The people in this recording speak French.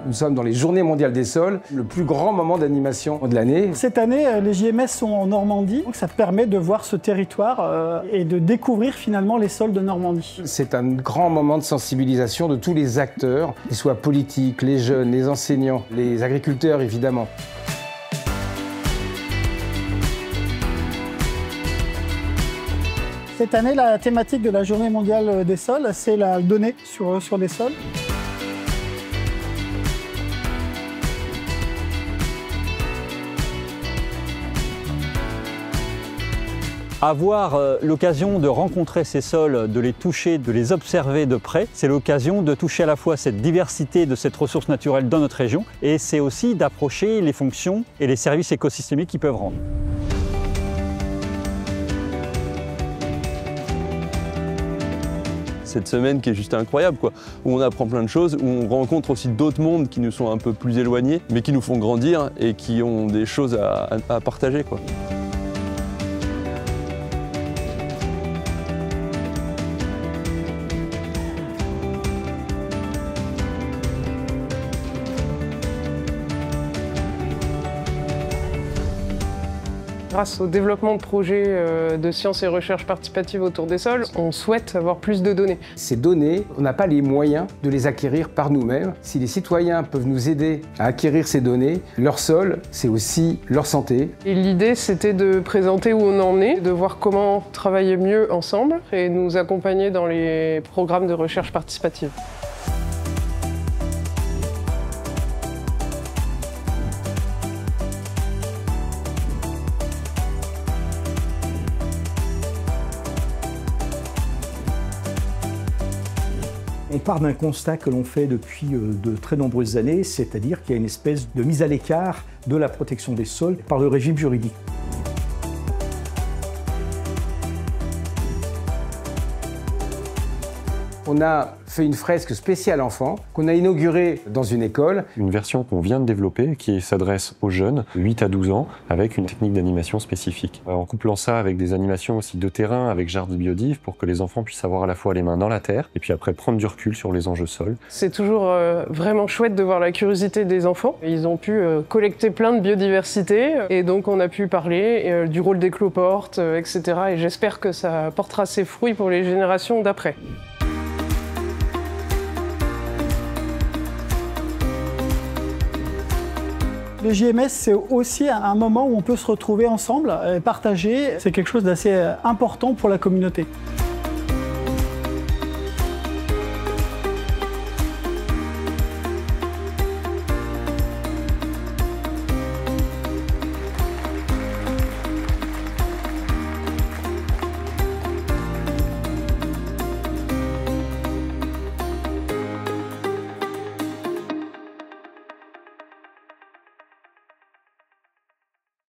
Nous sommes dans les Journées mondiales des sols, le plus grand moment d'animation de l'année. Cette année, les JMS sont en Normandie, donc ça permet de voir ce territoire et de découvrir finalement les sols de Normandie. C'est un grand moment de sensibilisation de tous les acteurs, qu'ils soient politiques, les jeunes, les enseignants, les agriculteurs évidemment. Cette année, la thématique de la Journée mondiale des sols, c'est la donnée sur les sols. Avoir l'occasion de rencontrer ces sols, de les toucher, de les observer de près, c'est l'occasion de toucher à la fois cette diversité de cette ressource naturelle dans notre région et c'est aussi d'approcher les fonctions et les services écosystémiques qu'ils peuvent rendre. Cette semaine qui est juste incroyable, quoi, où on apprend plein de choses, où on rencontre aussi d'autres mondes qui nous sont un peu plus éloignés, mais qui nous font grandir et qui ont des choses à partager, quoi. Grâce au développement de projets de sciences et recherche participative autour des sols, on souhaite avoir plus de données. Ces données, on n'a pas les moyens de les acquérir par nous-mêmes. Si les citoyens peuvent nous aider à acquérir ces données, leur sol, c'est aussi leur santé. Et l'idée, c'était de présenter où on en est, de voir comment travailler mieux ensemble et nous accompagner dans les programmes de recherche participative. On part d'un constat que l'on fait depuis de très nombreuses années, c'est-à-dire qu'il y a une espèce de mise à l'écart de la protection des sols par le régime juridique. On a fait une fresque spéciale enfants qu'on a inaugurée dans une école. Une version qu'on vient de développer qui s'adresse aux jeunes, 8 à 12 ans, avec une technique d'animation spécifique. En couplant ça avec des animations aussi de terrain, avec jardin biodive, pour que les enfants puissent avoir à la fois les mains dans la terre et puis après prendre du recul sur les enjeux sols. C'est toujours vraiment chouette de voir la curiosité des enfants. Ils ont pu collecter plein de biodiversité et donc on a pu parler du rôle des cloportes, etc. Et j'espère que ça portera ses fruits pour les générations d'après. Les JMS, c'est aussi un moment où on peut se retrouver ensemble et partager. C'est quelque chose d'assez important pour la communauté.